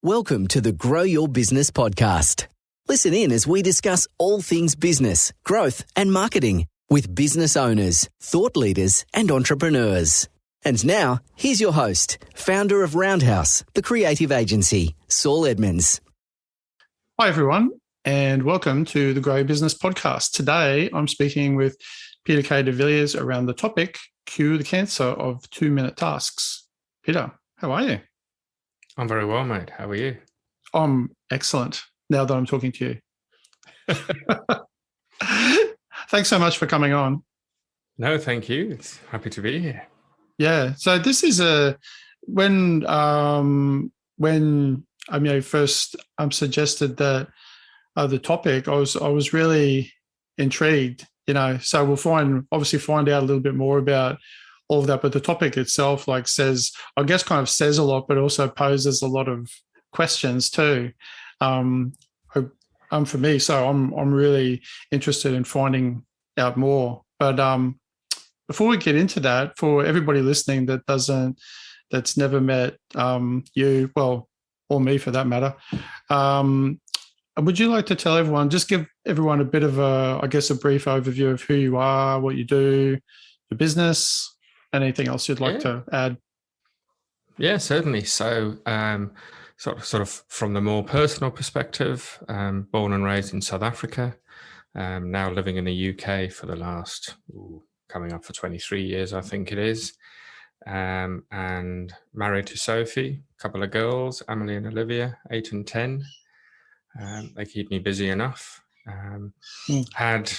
Welcome to the Grow Your Business podcast. Listen in as we discuss all things business, growth and marketing with business owners, thought leaders and entrepreneurs. And now, here's your host, founder of Roundhouse, the creative agency, Saul Edmonds. Hi everyone and welcome to the Grow Your Business podcast. Today I'm speaking with Pieter de Viliiers around the topic, Cure the Cancer of 2-Minute Tasks. Pieter, how are you? I'm very well, mate. How are you? I'm excellent now that I'm talking to you. Thanks so much for coming on. No, thank you. It's happy to be here. Yeah. So this is when first suggested that the topic, I was really intrigued. So we'll find out a little bit more about all of that, but the topic itself says a lot, but also poses a lot of questions too. For me, so I'm really interested in finding out more. But before we get into that, for everybody listening that's never met you, or me for that matter, would you like to tell everyone, just give everyone a bit of a brief overview of who you are, what you do, your business? Anything else you'd like to add? Yeah, certainly. So, sort of from the more personal perspective, born and raised in South Africa, now living in the UK for the last coming up for 23 years, I think it is, and married to Sophie, a couple of girls, Emily and Olivia, 8 and 10. They keep me busy enough. Had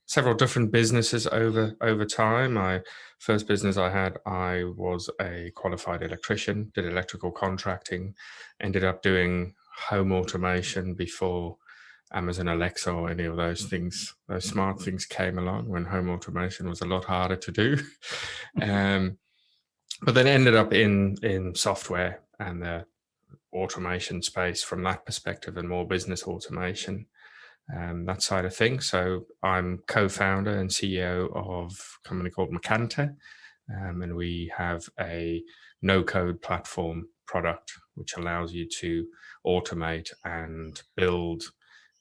several different businesses over time. My first business I was a qualified electrician, did electrical contracting, ended up doing home automation before Amazon Alexa or any of those things, those smart things came along, when home automation was a lot harder to do. But then ended up in software and the automation space from that perspective, and more business automation. That side of things. So I'm co-founder and CEO of a company called Macanta, and we have a no-code platform product which allows you to automate and build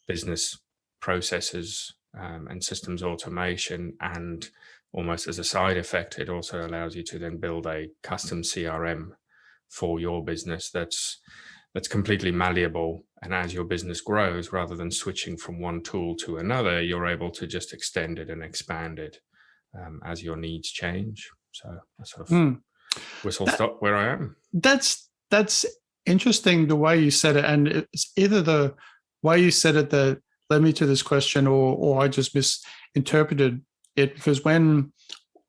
business processes and systems automation, and almost as a side effect, it also allows you to then build a custom CRM for your business that's completely malleable. And as your business grows, rather than switching from one tool to another, you're able to just extend it and expand it as your needs change. So I sort of whistle stop where I am. That's interesting, the way you said it. And it's either the way you said it that led me to this question, or I just misinterpreted it, because when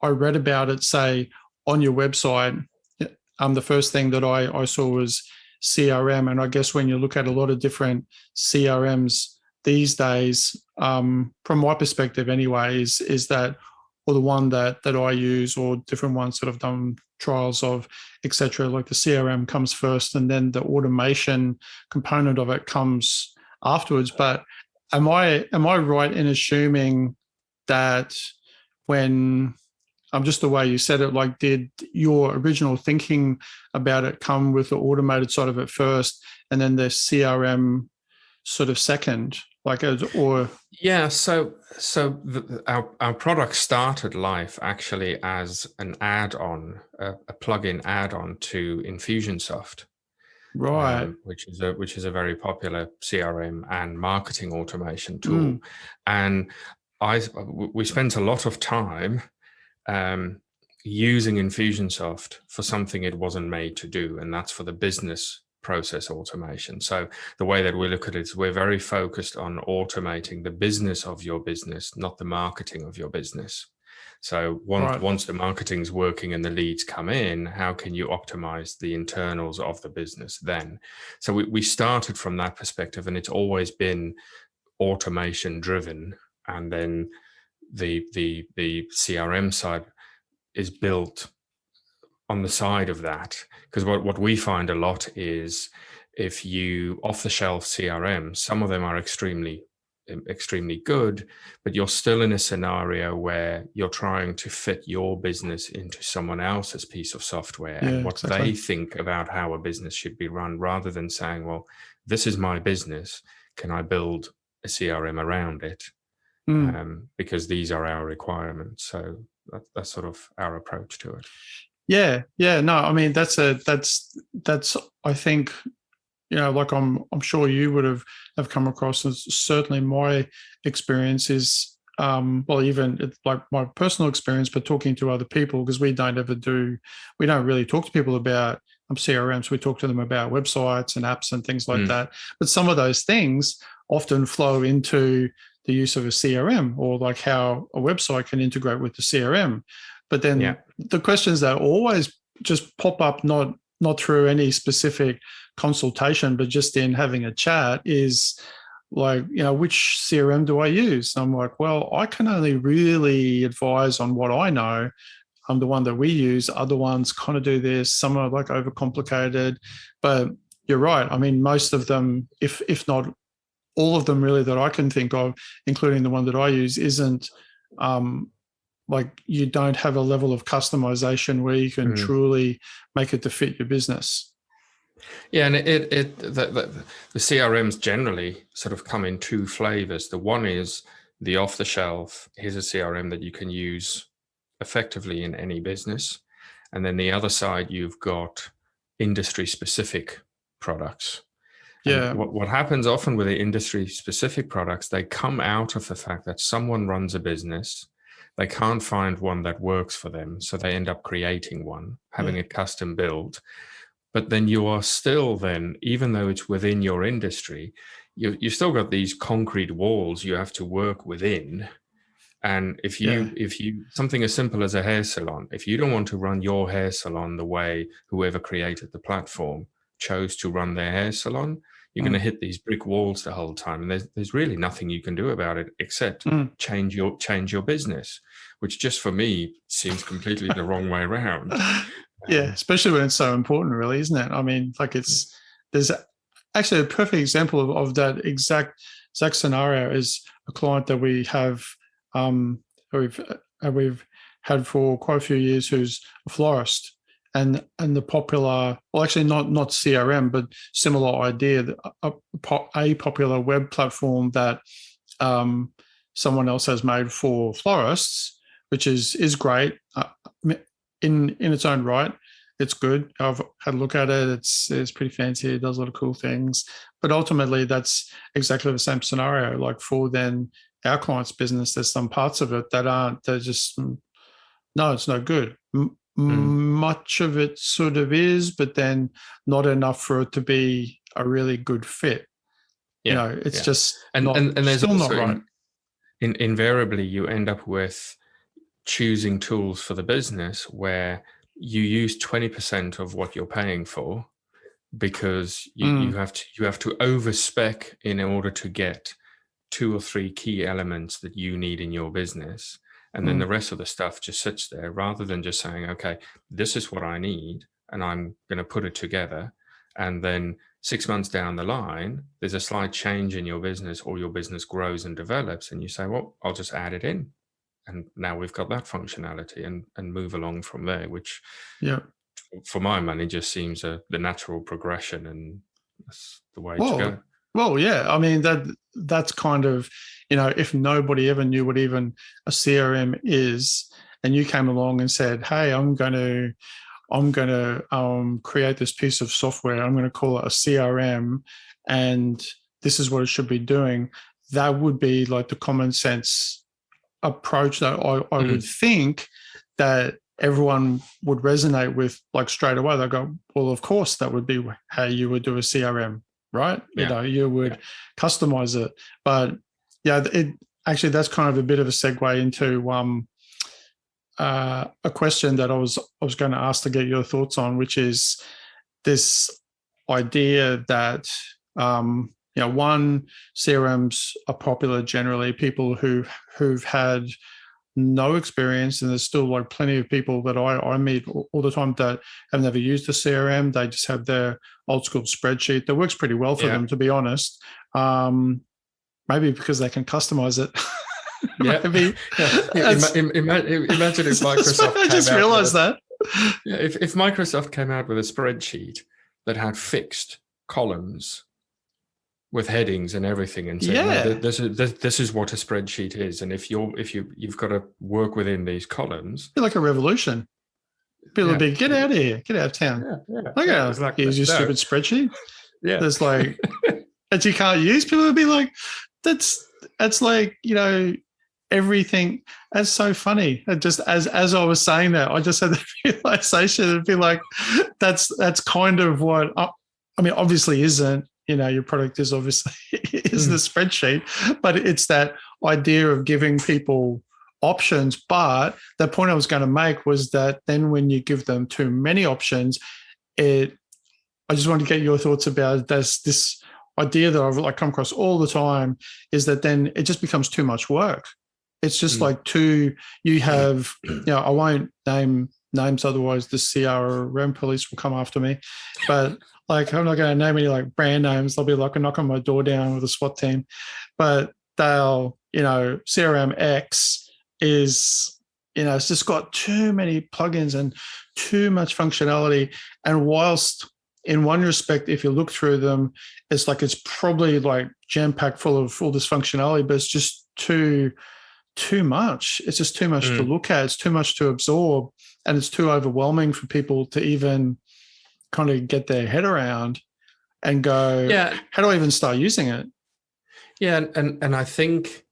I read about it, say, on your website, the first thing that I saw was CRM. And I guess when you look at a lot of different CRMs these days, from my perspective anyway, is that, or the one that I use, or different ones that I've done trials of, etc., like the CRM comes first and then the automation component of it comes afterwards. But am I right in assuming that when just the way you said it, did your original thinking about it come with the automated side of it first, and then the CRM sort of second, Yeah. So our product started life actually as an add-on, a plug-in add-on to Infusionsoft, right? Which is a very popular CRM and marketing automation tool, and we spent a lot of time using Infusionsoft for something it wasn't made to do, and that's for the business process automation. So the way that we look at it is we're very focused on automating the business of your business, not the marketing of your business. So once the marketing's working and the leads come in, how can you optimize the internals of the business then? So we started from that perspective, and it's always been automation driven, and then the CRM side is built on the side of that. Because what we find a lot is, if you off-the-shelf CRM, some of them are extremely extremely good, but you're still in a scenario where you're trying to fit your business into someone else's piece of software and what they think about how a business should be run, rather than saying, well, this is my business. Can I build a CRM around it? Because these are our requirements. So that's sort of our approach to it. Yeah. No, I mean, that's I think, like I'm sure you would have come across, and certainly my experience is, well, even it's like my personal experience, but talking to other people, because we don't really talk to people about CRMs. We talk to them about websites and apps and things like that. But some of those things often flow into the use of a CRM, or like how a website can integrate with the CRM. But then the questions that always just pop up, not through any specific consultation, but just in having a chat, is like, which CRM do I use? I'm like, well, I can only really advise on what I know. I'm the one that we use. Other ones kind of do this. Some are like overcomplicated. But you're right. I mean, most of them, if not all of them really that I can think of, including the one that I use, isn't like, you don't have a level of customization where you can truly make it to fit your business. Yeah, and the CRMs generally sort of come in two flavors. The one is the off-the-shelf, here's a CRM that you can use effectively in any business. And then the other side, you've got industry-specific products. Yeah. And what happens often with the industry-specific products, they come out of the fact that someone runs a business, they can't find one that works for them, so they end up creating one, having it custom built. But then you are still then, even though it's within your industry, you still got these concrete walls you have to work within. And if you something as simple as a hair salon, if you don't want to run your hair salon the way whoever created the platform chose to run their hair salon, you're going to hit these brick walls the whole time, and there's really nothing you can do about it except change your business, which just for me seems completely the wrong way around. Yeah, especially when it's so important, really, isn't it? I mean, like, there's actually a perfect example of that exact scenario is a client that we have, we've had for quite a few years, who's a florist. And the popular, well, actually not CRM, but similar idea, a popular web platform that someone else has made for florists, which is great in its own right. It's good. I've had a look at it. It's pretty fancy. It does a lot of cool things. But ultimately, that's exactly the same scenario. Like, for then our client's business, there's some parts of it that aren't. They're just, no, it's no good. Much of it sort of is, but then not enough for it to be a really good fit. It's just and there's still not right. Invariably, you end up with choosing tools for the business where you use 20% of what you're paying for, because you have to overspec in order to get 2 or 3 key elements that you need in your business. And then the rest of the stuff just sits there, rather than just saying, okay, this is what I need, and I'm going to put it together. And then 6 months down the line, there's a slight change in your business, or your business grows and develops, and you say, well, I'll just add it in. And now we've got that functionality and move along from there, which for my money just seems the natural progression, and that's the way to go. Well, yeah. I mean, that's kind of, if nobody ever knew what even a CRM is, and you came along and said, hey, I'm going to create this piece of software. I'm going to call it a CRM, and this is what it should be doing. That would be like the common sense approach that I would think that everyone would resonate with, like, straight away. They go, well, of course, that would be how you would do a CRM, right? You would customize it. But actually, that's kind of a bit of a segue into a question that I was going to ask to get your thoughts on, which is this idea that one, CRMs are popular generally. People who've had no experience, and there's still like plenty of people that I meet all the time that have never used a CRM. They just have their old school spreadsheet that works pretty well for them, to be honest. maybe because they can customize it. Yeah. Maybe. Imagine if Microsoft I just realized that. Yeah, if Microsoft came out with a spreadsheet that had fixed columns with headings and everything, and said, Yeah. "No, this is what a spreadsheet is, and you've got to work within these columns." Be like a revolution. People would be, get out of here, get out of town. Here's your stupid spreadsheet. Yeah, there's like that you can't use. People would be like, that's like, everything. That's so funny. And just as I was saying that, I just had the realization. It'd be like, that's kind of what. I mean, obviously, isn't your product is obviously is the spreadsheet, but it's that idea of giving people options. But the point I was going to make was that then when you give them too many options, I just wanted to get your thoughts about this idea that I've come across all the time, is that then it just becomes too much work. It's just like you have, I won't name names, otherwise the CRM police will come after me. But like, I'm not going to name any like brand names. They'll be like a knock on my door down with a SWAT team. But they'll, CRM X is, it's just got too many plugins and too much functionality. And whilst in one respect, if you look through them, it's like it's probably like jam-packed full of all this functionality, but it's just too much. It's just too much to look at. It's too much to absorb, and it's too overwhelming for people to even kind of get their head around and go, how do I even start using it? Yeah, and I think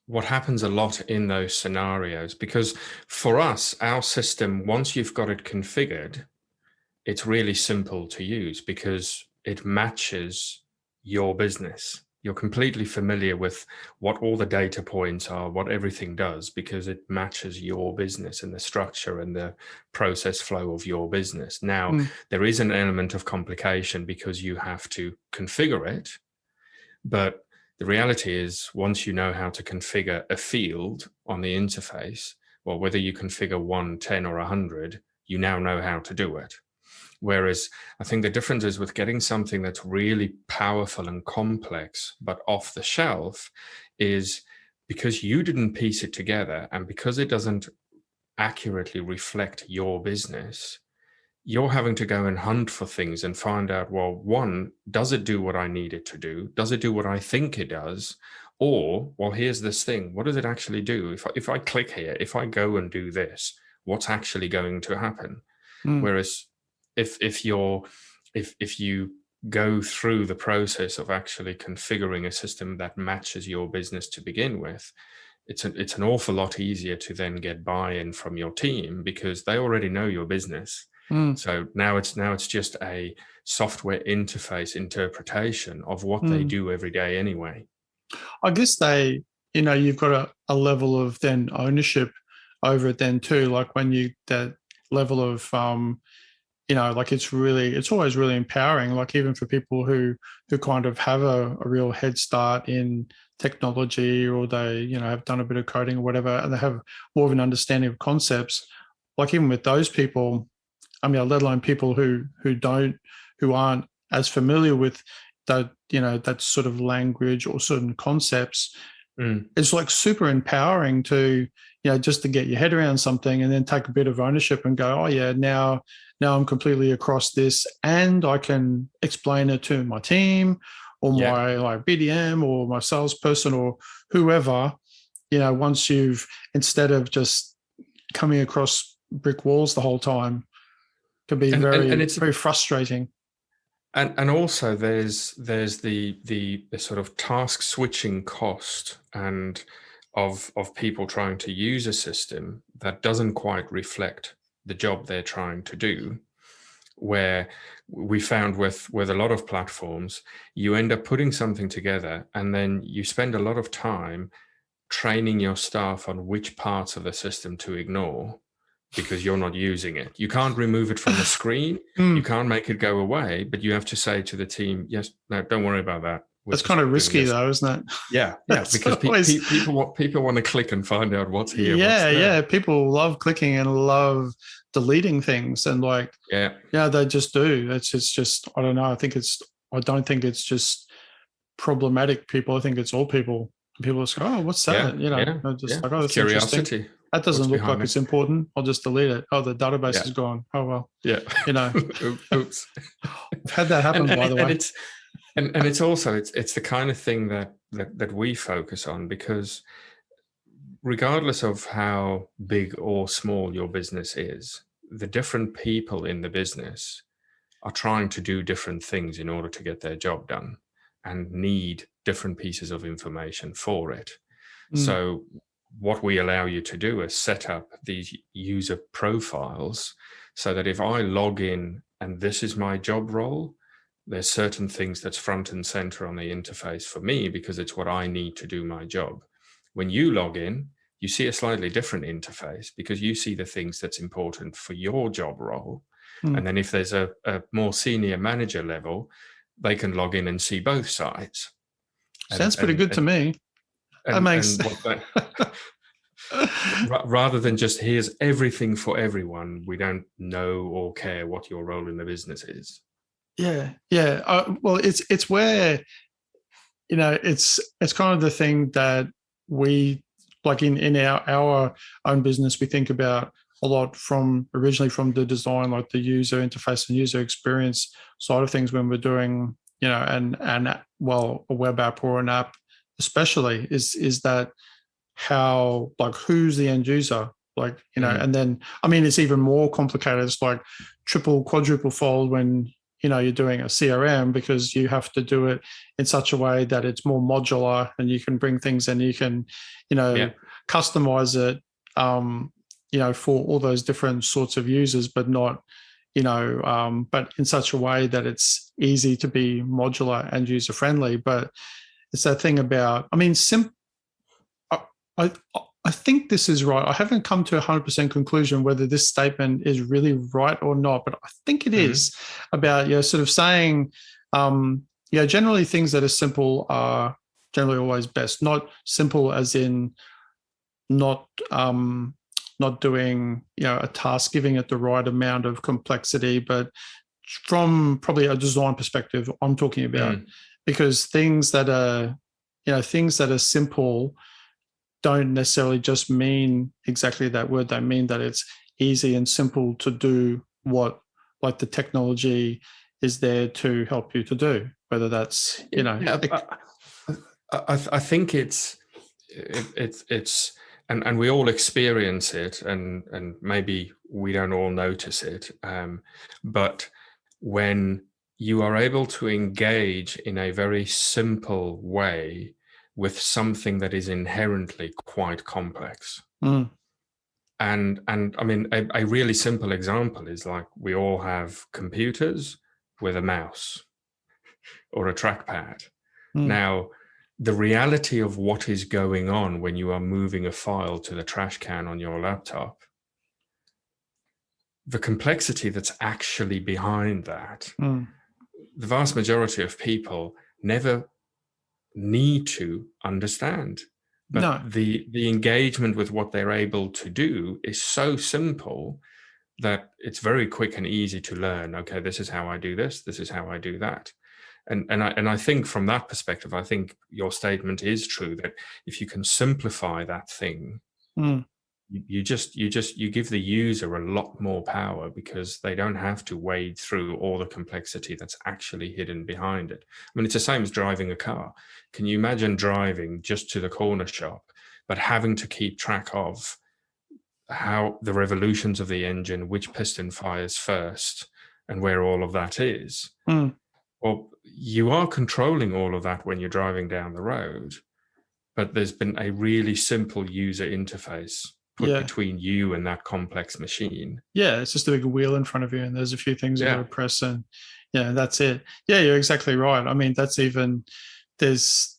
what happens a lot in those scenarios, because for us, our system, once you've got it configured, it's really simple to use because it matches your business. You're completely familiar with what all the data points are, what everything does, because it matches your business and the structure and the process flow of your business. Now, there is an element of complication because you have to configure it. But the reality is, once you know how to configure a field on the interface, well, whether you configure 1, 10, or 100, you now know how to do it. Whereas I think the difference is with getting something that's really powerful and complex, but off the shelf, is because you didn't piece it together and because it doesn't accurately reflect your business, you're having to go and hunt for things and find out, well, one, does it do what I need it to do? Does it do what I think it does? Or, well, here's this thing. What does it actually do? If I click here, if I go and do this, what's actually going to happen? Whereas if you go through the process of actually configuring a system that matches your business to begin with, it's an awful lot easier to then get buy-in from your team because they already know your business. So now it's just a software interface interpretation of what they do every day anyway. I guess you've got a level of then ownership over it then too. Like when that level of like it's always really empowering, like even for people who kind of have a real head start in technology, or they, have done a bit of coding or whatever, and they have more of an understanding of concepts. Like even with those people, I mean, let alone people who aren't as familiar with that, that sort of language or certain concepts, it's like super empowering to, just to get your head around something and then take a bit of ownership and go, oh yeah, now I'm completely across this and I can explain it to my team or my like BDM or my salesperson or whoever, once you've, instead of just coming across brick walls the whole time, can be it's very frustrating. And also there's the sort of task switching cost and of people trying to use a system that doesn't quite reflect the job they're trying to do, where we found with a lot of platforms, you end up putting something together and then you spend a lot of time training your staff on which parts of the system to ignore because you're not using it. You can't remove it from the screen. You can't make it go away, but you have to say to the team, yes, no, don't worry about that. That's kind of risky though, isn't it? Yeah, because people want to click and find out what's here. Yeah. People love clicking and love deleting things, and like, they just do. It's just I don't know. I don't think it's just problematic people. I think it's all people. People just go, oh, what's that? They're just like, oh, that's interesting. Curiosity. That doesn't look like it's important. I'll just delete it. Oh, the database is gone. Oh, well. Yeah. Oops. I've had that happen, by the way. And it's also, it's the kind of thing that we focus on, because regardless of how big or small your business is, the different people in the business are trying to do different things in order to get their job done and need different pieces of information for it. So what we allow you to do is set up these user profiles so that if I log in and this is my job role, there's certain things that's front and center on the interface for me because it's what I need to do my job. When you log in, you see a slightly different interface because you see the things that's important for your job role. And then if there's a more senior manager level, they can log in and see both sides. Sounds pretty good to me. That makes rather than just here's everything for everyone, we don't know or care what your role in the business is. Yeah. Well, it's where, it's kind of the thing that we, like in our own business, we think about a lot originally from the design, like the user interface and user experience side of things when we're doing, a web app or an app, especially is that how, like, who's the end user, like, and then, it's even more complicated. It's like triple, quadruple fold when, you're doing a CRM, because you have to do it in such a way that it's more modular and you can bring things and you can, customize it, for all those different sorts of users, but not, but in such a way that it's easy to be modular and user friendly. But it's that thing about, I think this is right. I haven't come to 100% conclusion whether this statement is really right or not, but I think it is about, sort of saying, generally things that are simple are generally always best. Not simple as in not doing, a task, giving it the right amount of complexity, but from probably a design perspective, I'm talking about, because things that are simple don't necessarily just mean exactly that word. They mean that it's easy and simple to do what, like, the technology is there to help you to do, whether that's, I think it's and we all experience it, and maybe we don't all notice it, but when you are able to engage in a very simple way with something that is inherently quite complex. And a really simple example is, like, we all have computers with a mouse or a trackpad. Now, the reality of what is going on when you are moving a file to the trash can on your laptop, the complexity that's actually behind that, the vast majority of people never need to understand. But the engagement with what they're able to do is so simple that it's very quick and easy to learn. Okay, this is how I do this. This is how I do that. And I think from that perspective, I think your statement is true, that if you can simplify that thing, you give the user a lot more power, because they don't have to wade through all the complexity that's actually hidden behind it. It's the same as driving a car. Can you imagine driving just to the corner shop, but having to keep track of how the revolutions of the engine, which piston fires first, and where all of that is? Well, you are controlling all of that when you're driving down the road, but there's been a really simple user interface put between you and that complex machine. Yeah, it's just a big wheel in front of you, and there's a few things you got to press, and that's it. Yeah, you're exactly right. That's even there's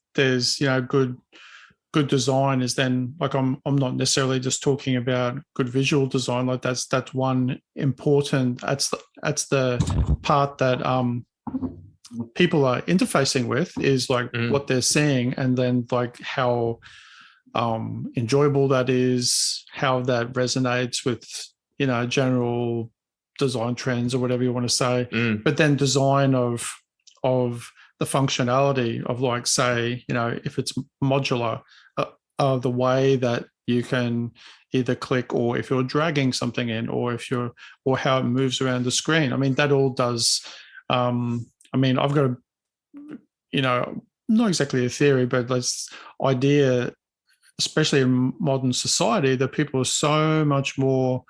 good design is then, like, I'm not necessarily just talking about good visual design. Like, that's one important. That's the part that people are interfacing with, is like what they're seeing, and then like how enjoyable that is, how that resonates with general design trends or whatever you want to say. But then design of the functionality of, like, say, if it's modular, the way that you can either click, or if you're dragging something in, or how it moves around the screen. I mean, that all does. I've got not exactly a theory, but this idea, especially in modern society, that people are so much more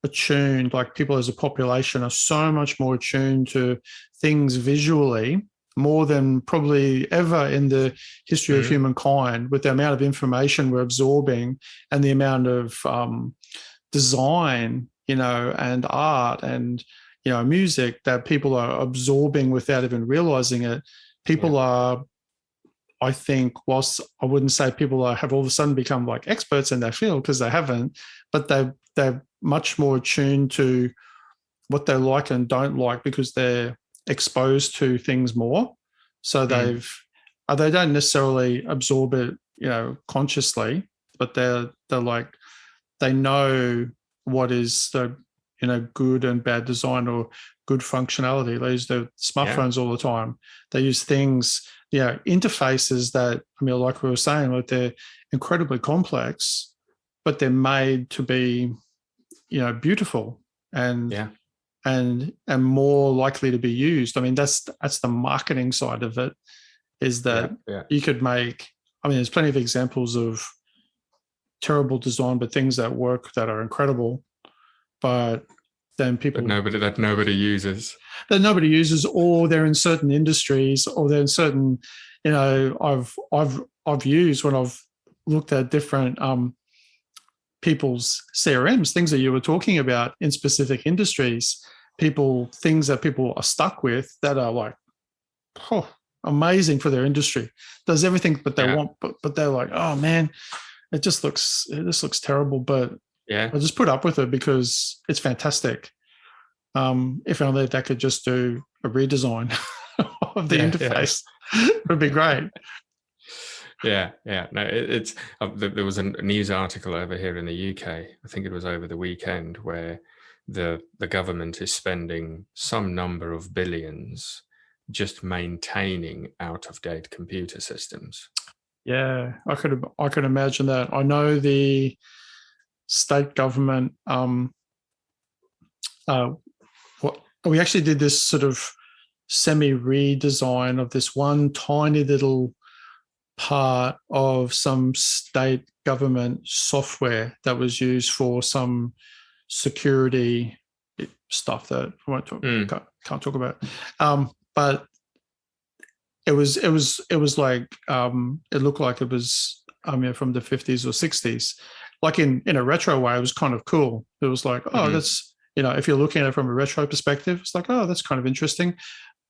attuned, like people as a population are so much more attuned to things visually, more than probably ever in the history of humankind, with the amount of information we're absorbing and the amount of design, and art and, music that people are absorbing without even realizing it. People are, I think, whilst I wouldn't say people have all of a sudden become like experts in their field, because they haven't, but they're much more attuned to what they like and don't like, because they're exposed to things more. So they don't necessarily absorb it, consciously, but they're like, they know what is the, good and bad design or good functionality. They use their smartphones all the time. They use things, interfaces that, like we were saying, like, they're incredibly complex, but they're made to be, beautiful and more likely to be used. I mean, that's the marketing side of it, is that you could make, there's plenty of examples of terrible design, but things that work, that are incredible, but then people that nobody uses, or they're in certain industries, or they're in certain, I've used, when I've looked at different people's CRMs, things that you were talking about in specific industries, things that people are stuck with that are like, amazing for their industry, does everything but they want, but they're like, oh man, this looks terrible, but I'll just put up with it because it's fantastic. If only that could just do a redesign of the interface, it would be great. No, it's there was a news article over here in the UK, I think it was over the weekend, where the government is spending some number of billions just maintaining out-of-date computer systems. Yeah, I could imagine that. I know the state government, we actually did this sort of semi-redesign of this one tiny little part of some state government software that was used for some security stuff that I won't talk, can't talk about. But it was like, it looked like it was from the 50s or 60s. Like in a retro way, it was kind of cool. It was like, that's, if you're looking at it from a retro perspective, it's like, oh, that's kind of interesting,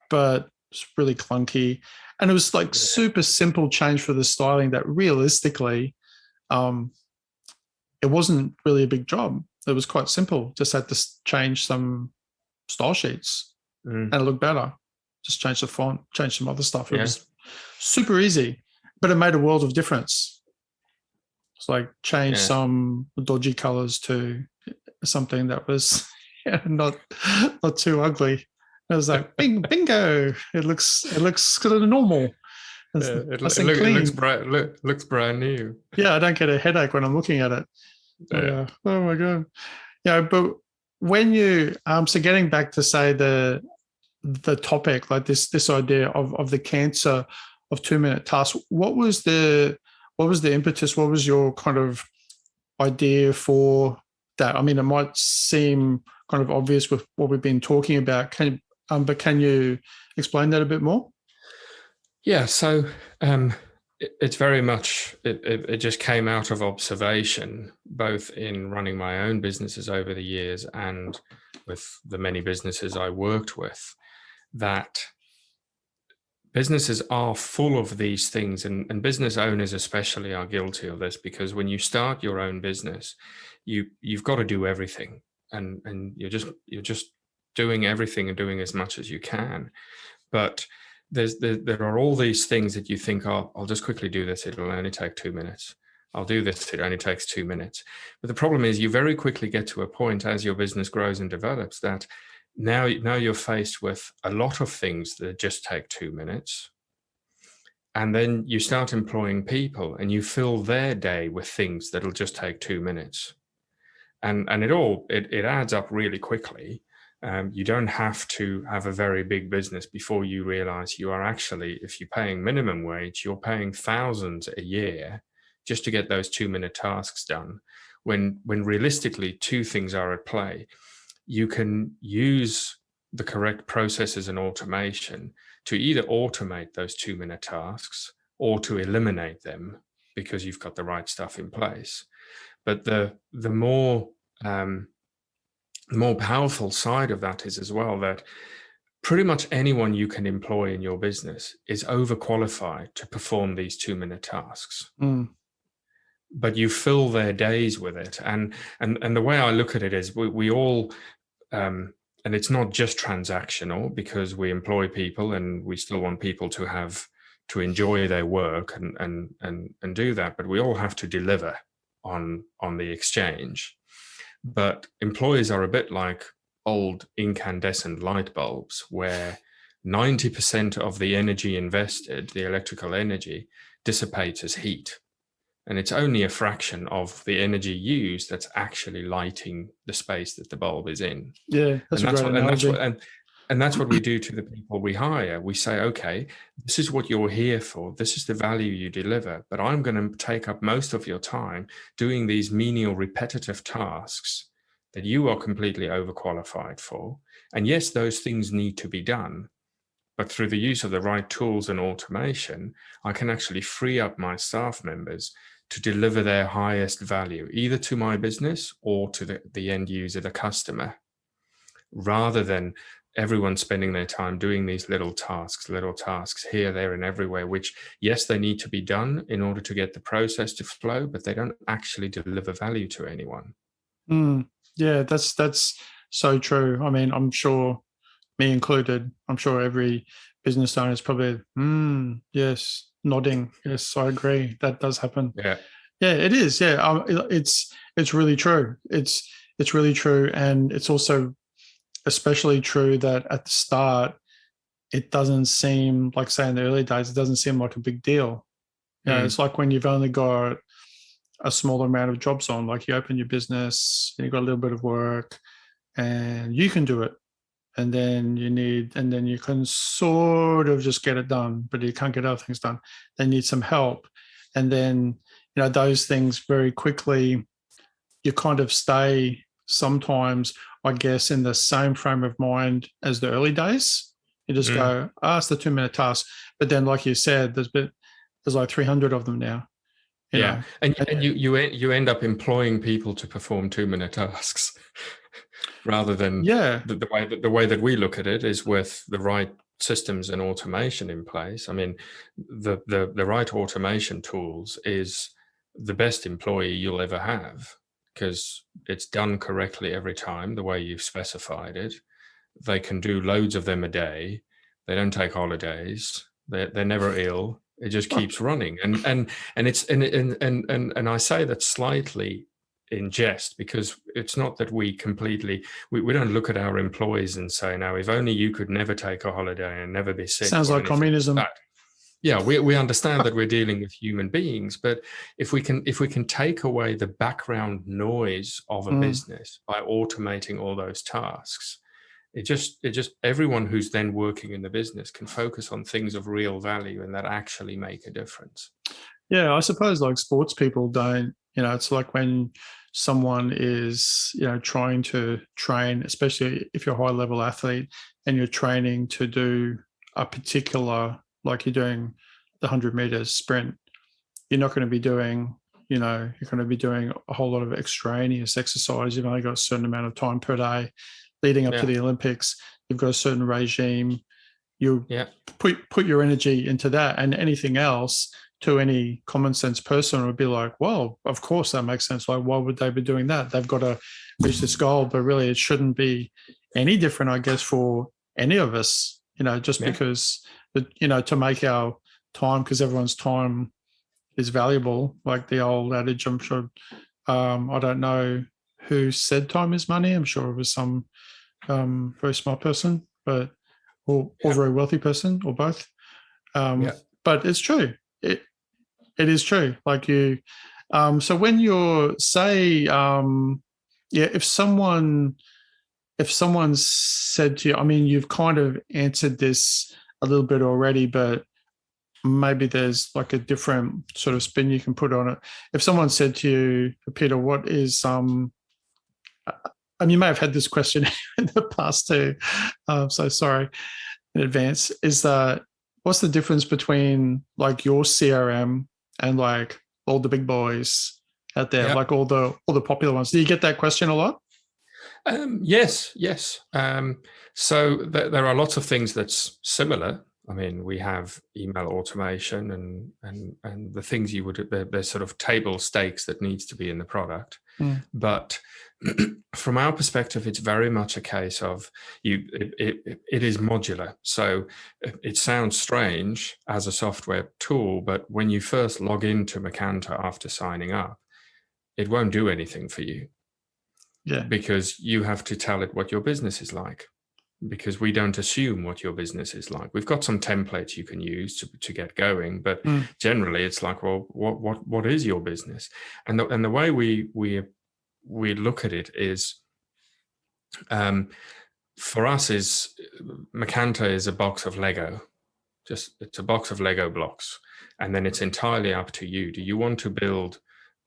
but it's really clunky. And it was like super simple change for the styling that realistically, it wasn't really a big job. It was quite simple. Just had to change some style sheets and it looked better. Just change the font, change some other stuff. It was super easy, but it made a world of difference. It's like change some dodgy colors to something that was not too ugly. It was like bingo. It looks kind of normal. It looks brand new. Yeah, I don't get a headache when I'm looking at it. Oh my god. Yeah, but when you so getting back to, say, the topic, like this idea of the cancer of 2-minute tasks, what was the impetus? What was your kind of idea for that? I mean, it might seem kind of obvious with what we've been talking about. But can you explain that a bit more? Yeah, so it's very much, it just came out of observation, both in running my own businesses over the years and with the many businesses I worked with, that businesses are full of these things, and business owners especially are guilty of this, because when you start your own business, you've got to do everything, and you're just doing everything and doing as much as you can. But there are all these things that you think, oh, I'll just quickly do this, it'll only take 2 minutes. I'll do this, it only takes 2 minutes. But the problem is, you very quickly get to a point as your business grows and develops that now you're faced with a lot of things that just take 2 minutes, And then you start employing people and you fill their day with things that'll just take 2 minutes. And it adds up really quickly. You don't have to have a very big business before you realize you are actually, if you're paying minimum wage, you're paying thousands a year just to get those 2-minute tasks done. When realistically, two things are at play. You can use the correct processes and automation to either automate those 2-minute tasks or to eliminate them because you've got the right stuff in place. But the more powerful side of that is as well that pretty much anyone you can employ in your business is overqualified to perform these 2-minute tasks. But you fill their days with it. And the way I look at it is we all, and it's not just transactional, because we employ people and we still want people to enjoy their work and do that, but we all have to deliver on the exchange. But employees are a bit like old incandescent light bulbs, where 90% of the energy invested, the electrical energy, dissipates as heat. And it's only a fraction of the energy used that's actually lighting the space that the bulb is in. Yeah, that's a great analogy. And that's what we do to the people we hire. We say, okay, this is what you're here for. This is the value you deliver. But I'm going to take up most of your time doing these menial, repetitive tasks that you are completely overqualified for. And yes, those things need to be done. But through the use of the right tools and automation, I can actually free up my staff members to deliver their highest value, either to my business or to the end user, the customer, rather than everyone spending their time doing these little tasks here, there, and everywhere, which, yes, they need to be done in order to get the process to flow, but they don't actually deliver value to anyone. Yeah, that's so true. I mean, I'm sure, me included, I'm sure every business owner is probably, yes, nodding. Yes, I agree. That does happen. Yeah, it is. Yeah, it's really true. It's really true, and it's also especially true that at the start, it doesn't seem like, say in the early days, it doesn't seem like a big deal. It's like when you've only got a smaller amount of jobs on, like you open your business, and you've got a little bit of work, and you can do it. And then you can sort of just get it done, but you can't get other things done. They need some help. And then, those things very quickly, you kind of stay sometimes, I guess, in the same frame of mind as the early days. You just go, it's the 2-minute task. But then, like you said, there's like 300 of them now. You know? And you end up employing people to perform 2-minute tasks. Rather than the way that we look at it is with the right systems and automation in place. I mean, the right automation tools is the best employee you'll ever have, because it's done correctly every time, the way you've specified it. They can do loads of them a day. They don't take holidays. They're never ill. It just keeps running. And I say that slightly in jest, because it's not that we don't look at our employees and say, now, if only you could never take a holiday and never be sick. Sounds like communism. Like yeah, we understand that we're dealing with human beings, but if we can take away the background noise of a business by automating all those tasks, it just everyone who's then working in the business can focus on things of real value and that actually make a difference. Yeah, I suppose like sports people don't, it's like when someone is, trying to train, especially if you're a high level athlete and you're training to do a particular, like you're doing the 100 meters sprint, you're not going to be doing, you're going to be doing a whole lot of extraneous exercise. You've only got a certain amount of time per day leading up to the Olympics. You've got a certain regime. You put your energy into that, and anything else, to any common sense person, would be like, well, of course that makes sense. Like, why would they be doing that? They've got to reach this goal, but really it shouldn't be any different, I guess, for any of us, because, to make our time, because everyone's time is valuable. Like the old adage, I'm sure, I don't know who said time is money. I'm sure it was some very smart person, or very wealthy person, or both. but it's true. It is true. Like you, so when you're if someone said to you, I mean, you've kind of answered this a little bit already, but maybe there's like a different sort of spin you can put on it. If someone said to you, Peter, what is and you may have had this question in the past too, so sorry in advance, is that what's the difference between like your CRM and like all the big boys out there, like all the popular ones? Do you get that question a lot? Yes. So there are lots of things that's similar. I mean, we have email automation and the things there's sort of table stakes that needs to be in the product. But from our perspective, it's very much a case of it is modular. So it sounds strange as a software tool, but when you first log into Macanta after signing up, it won't do anything for you. Yeah. Because you have to tell it what your business is like, because we don't assume what your business is like. We've got some templates you can use to get going, but generally it's like, well, what is your business? And the way we look at it is, for us, is Macanta is a box of Lego. It's a box of Lego blocks, and then it's entirely up to you. Do you want to build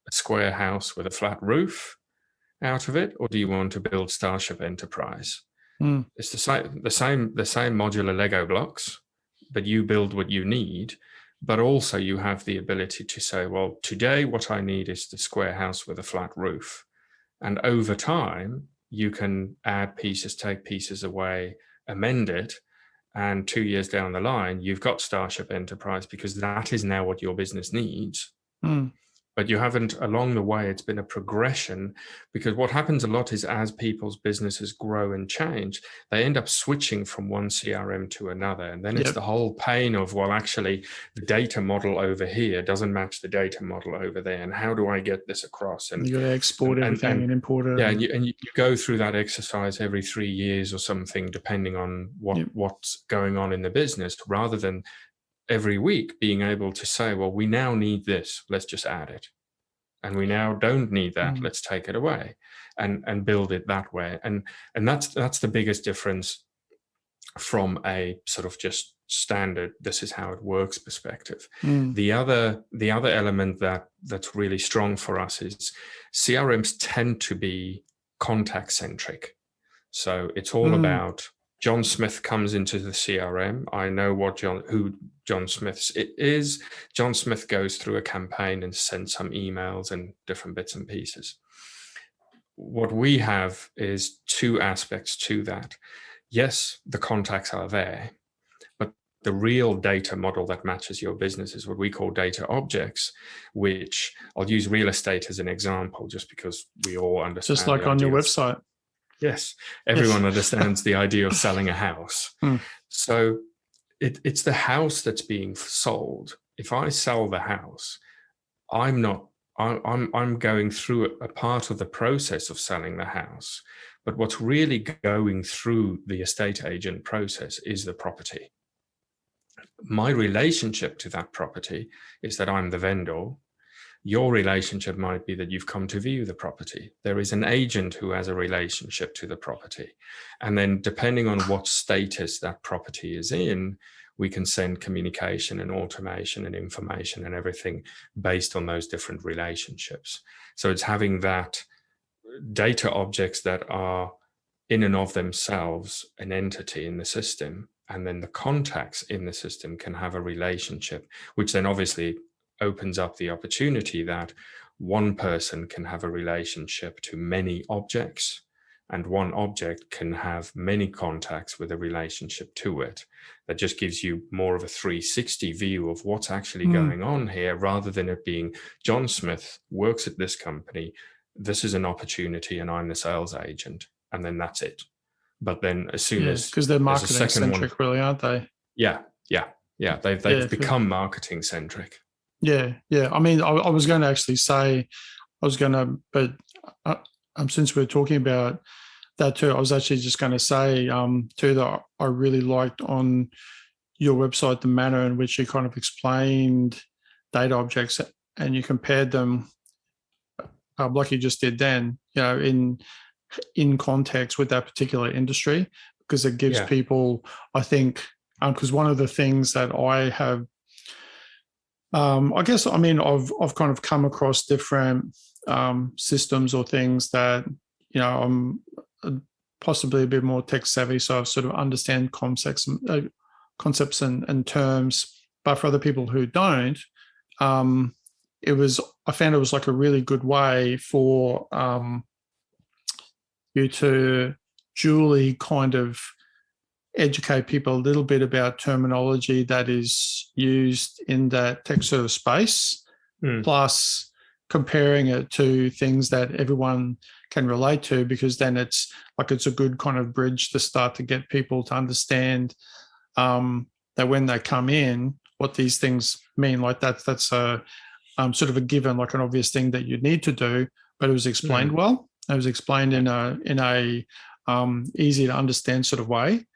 a square house with a flat roof out of it, or do you want to build Starship Enterprise? It's the same modular Lego blocks, but you build what you need. But also you have the ability to say, well, today what I need is the square house with a flat roof. And over time, you can add pieces, take pieces away, amend it. And 2 years down the line, you've got Starship Enterprise, because that is now what your business needs. But you haven't, along the way, it's been a progression, because what happens a lot is as people's businesses grow and change, they end up switching from one CRM to another. And then it's the whole pain of, well, actually, the data model over here doesn't match the data model over there. And how do I get this across? And you got to export everything and import it. Yeah, and you go through that exercise every 3 years or something, depending on what's going on in the business, rather than every week being able to say, well, we now need this, let's just add it. And we now don't need that, let's take it away, and build it that way. And that's the biggest difference from a sort of just standard, this is how it works perspective. The other element that's really strong for us is CRMs tend to be contact centric. So it's all about John Smith comes into the CRM. I know who John Smith is. John Smith goes through a campaign and sends some emails and different bits and pieces. What we have is two aspects to that. Yes, the contacts are there, but the real data model that matches your business is what we call data objects, which I'll use real estate as an example, just because we all understand. Just like on your website. Yes, everyone understands the idea of selling a house. So it's the house that's being sold. If I sell the house, I'm going through a part of the process of selling the house. But what's really going through the estate agent process is the property. My relationship to that property is that I'm the vendor. Your relationship might be that you've come to view the property. There is an agent who has a relationship to the property. And then depending on what status that property is in, we can send communication and automation and information and everything based on those different relationships. So it's having that data objects that are in and of themselves an entity in the system, and then the contacts in the system can have a relationship, which then obviously opens up the opportunity that one person can have a relationship to many objects, and one object can have many contacts with a relationship to it. That just gives you more of a 360 view of what's actually going on here, rather than it being John Smith works at this company, this is an opportunity, and I'm the sales agent, and then that's it. But then as soon as, because they're marketing centric, really, aren't they? Yeah. They've become marketing centric. Yeah. I mean, I was going to actually say, but since we're talking about that too, I was actually just going to say too that I really liked on your website, the manner in which you kind of explained data objects and you compared them, like you just did then, in context with that particular industry, because it gives people, I think, because one of the things that I have, I've kind of come across different systems or things that, I'm possibly a bit more tech savvy, so I sort of understand concepts and terms. But for other people who don't, I found it was like a really good way for you to duly kind of educate people a little bit about terminology that is used in that tech sort of space, plus comparing it to things that everyone can relate to, because then it's a good kind of bridge to start to get people to understand that when they come in, what these things mean. Like that's a sort of a given, like an obvious thing that you need to do, but it was explained well. It was explained in a easy to understand sort of way,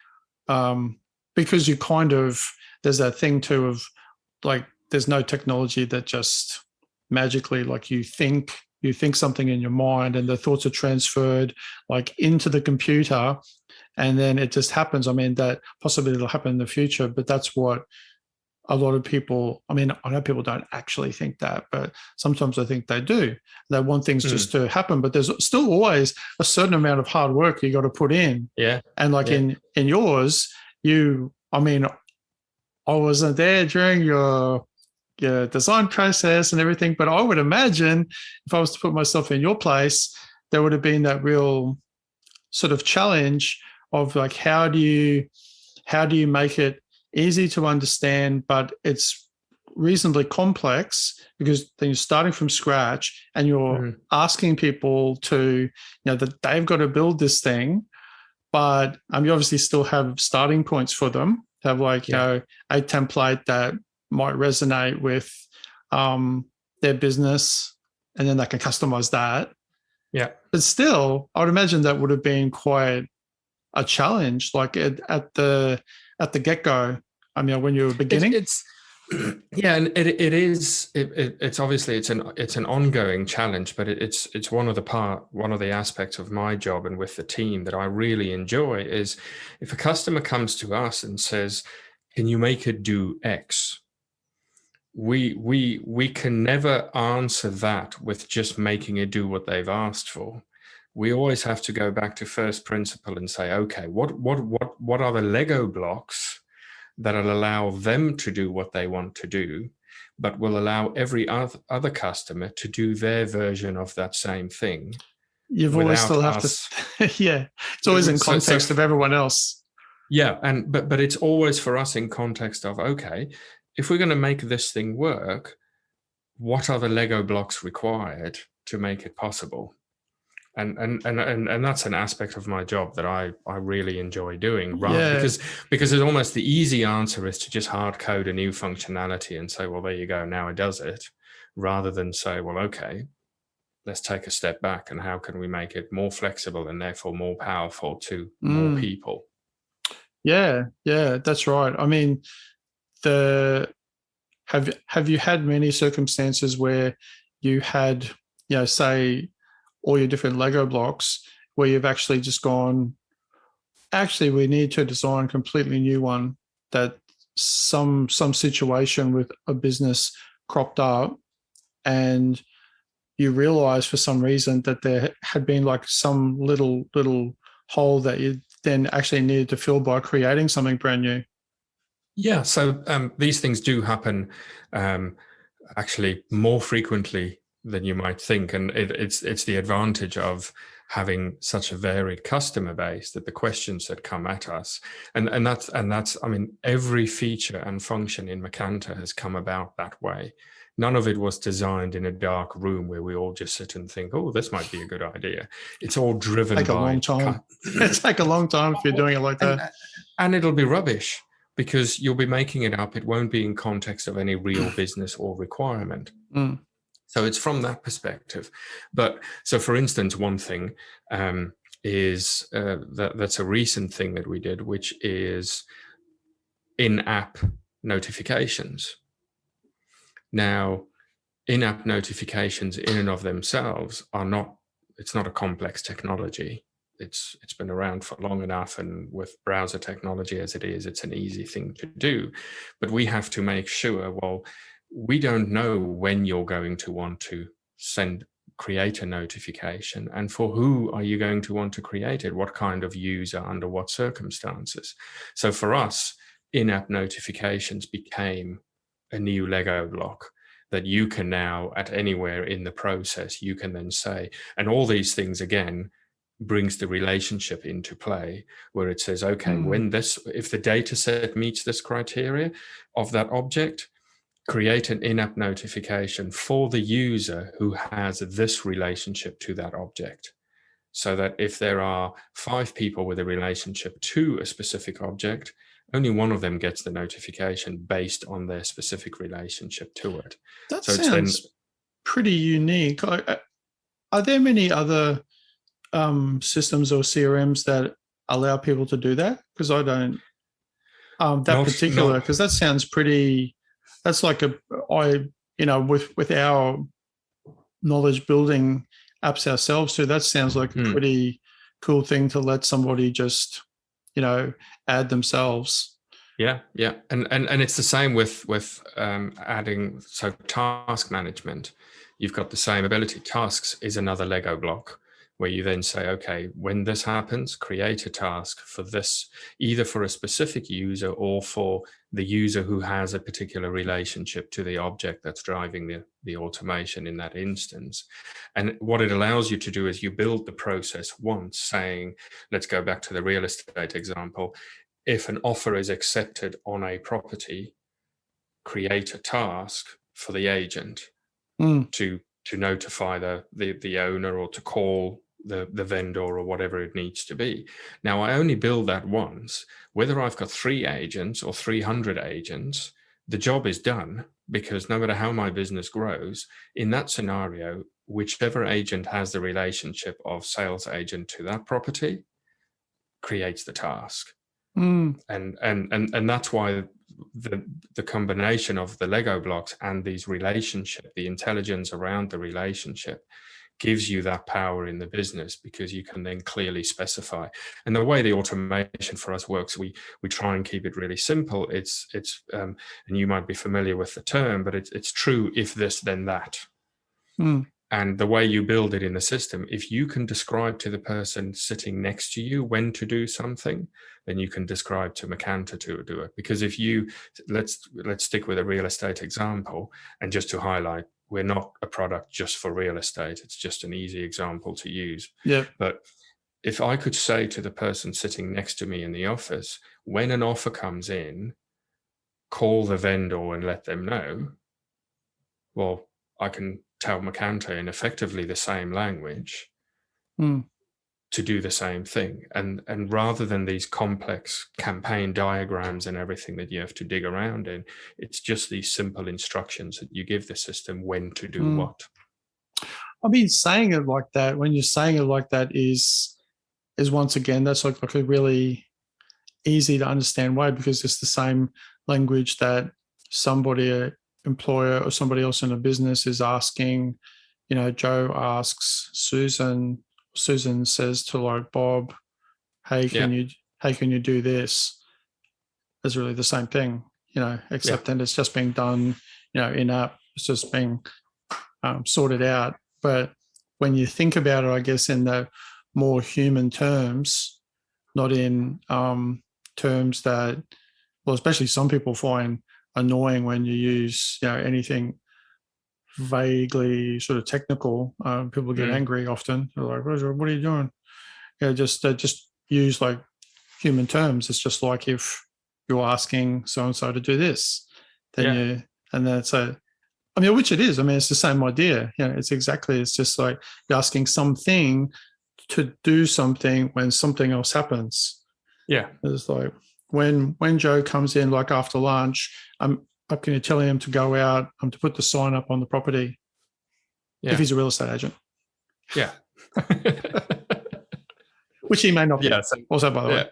because you kind of, there's that thing too of like, there's no technology that just magically, like you think something in your mind and the thoughts are transferred like into the computer and then it just happens. I mean, that possibly it'll happen in the future, but that's what a lot of people, I mean, I know people don't actually think that, but sometimes I think they do. They want things just to happen, but there's still always a certain amount of hard work you got to put in. Yeah. And like in yours, I wasn't there during your design process and everything, but I would imagine if I was to put myself in your place, there would have been that real sort of challenge of like, how do you make it easy to understand, but it's reasonably complex, because then you're starting from scratch and you're asking people to, that they've got to build this thing, but you obviously still have starting points for them, have like, a template that might resonate with their business, and then they can customize that. Yeah. But still, I would imagine that would have been quite a challenge, like at the get-go. I mean, when you were beginning. And it's obviously it's an ongoing challenge, but it's one of the aspects of my job and with the team that I really enjoy is if a customer comes to us and says, "Can you make it do X?" We can never answer that with just making it do what they've asked for. We always have to go back to first principle and say, okay, what are the Lego blocks that'll allow them to do what they want to do, but will allow every other customer to do their version of that same thing. You've always still have to, it's always in context of everyone else. Yeah, but it's always for us in context of, okay, if we're going to make this thing work, what are the Lego blocks required to make it possible? And that's an aspect of my job that I really enjoy doing, because it's almost the easy answer is to just hard code a new functionality and say, well, there you go, now it does it, rather than say, well, okay, let's take a step back and how can we make it more flexible and therefore more powerful to more people? Yeah, that's right. I mean, have you had many circumstances where you had, say, all your different Lego blocks where you've actually just gone, actually, we need to design a completely new one, that some situation with a business cropped up and you realize for some reason that there had been like some little hole that you then actually needed to fill by creating something brand new? Yeah, so these things do happen actually more frequently than you might think, and it's the advantage of having such a varied customer base that the questions that come at us, and that's I mean, every feature and function in Macanta has come about that way. None of it was designed in a dark room where we all just sit and think, oh, this might be a good idea. It's all driven by a long time. It'll take a long time if you're doing it like that. And it'll be rubbish because you'll be making it up. It won't be in context of any real business or requirement. So it's from that perspective. But so, for instance, one thing is that's a recent thing that we did, which is in-app notifications. Now, in-app notifications in and of themselves it's not a complex technology. It's been around for long enough, and with browser technology as it is, it's an easy thing to do. But we have to make sure, well, we don't know when you're going to want to create a notification, and for who are you going to want to create it? What kind of user, under what circumstances? So for us, in-app notifications became a new Lego block that you can now, at anywhere in the process, you can then say, and all these things again brings the relationship into play, where it says, okay, if the data set meets this criteria of that object, create an in-app notification for the user who has this relationship to that object. So that if there are 5 people with a relationship to a specific object, only one of them gets the notification based on their specific relationship to it. That sounds pretty unique. Are there many other systems or CRMs that allow people to do that? Because I don't. Because that sounds pretty. That's like with our knowledge building apps ourselves too. That sounds like a pretty cool thing to let somebody just, add themselves. Yeah, and it's the same with adding task management. You've got the same ability. Tasks is another Lego block where you then say, okay, when this happens, create a task for this, either for a specific user or for the user who has a particular relationship to the object that's driving the automation in that instance. And what it allows you to do is you build the process once, saying, let's go back to the real estate example. If an offer is accepted on a property, create a task for the agent to notify the owner, or to call the vendor, or whatever it needs to be. Now, I only build that once. Whether I've got 3 agents or 300 agents, the job is done, because no matter how my business grows, in that scenario, whichever agent has the relationship of sales agent to that property creates the task. And that's why the combination of the Lego blocks and these relationship, the intelligence around the relationship, gives you that power in the business, because you can then clearly specify. And the way the automation for us works, we try and keep it really simple. It's and you might be familiar with the term, but it's true if this then that. And the way you build it in the system, if you can describe to the person sitting next to you when to do something, then you can describe to Macanta to do it. Because if you, let's stick with a real estate example, and just to highlight, we're not a product just for real estate. It's just an easy example to use. Yeah. But if I could say to the person sitting next to me in the office, when an offer comes in, call the vendor and let them know, well, I can tell Macanta in effectively the same language to do the same thing. And rather than these complex campaign diagrams and everything that you have to dig around in, it's just these simple instructions that you give the system when to do what. I mean, saying it like that, when you're saying it like that, is once again, that's like a really easy to understand way, because it's the same language that somebody, an employer or somebody else in a business, is asking. Joe asks Susan says to like Bob, hey, can you do this? It's really the same thing, except then it's just being done, in app. It's just being sorted out. But when you think about it, I guess in the more human terms, not in terms that, well, especially some people find annoying when you use, anything vaguely sort of technical. People get angry often. They're like, what are you doing? Just use like human terms. It's just like if you're asking so-and-so to do this, then which it is. I mean, it's the same idea. It's just like you're asking something to do something when something else happens. Yeah. It's like when Joe comes in, like after lunch, I'm going to tell him to go out to put the sign up on the property if he's a real estate agent. Yeah. Which he may not be. Yeah, Also, by the way.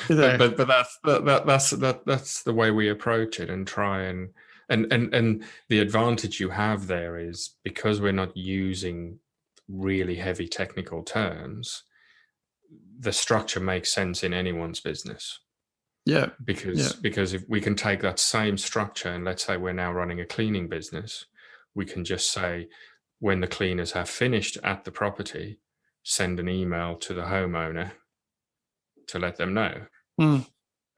but that's the way we approach it, and try and the advantage you have there is because we're not using really heavy technical terms, the structure makes sense in anyone's business. Yeah. Because if we can take that same structure, and let's say we're now running a cleaning business, we can just say, when the cleaners have finished at the property, send an email to the homeowner to let them know.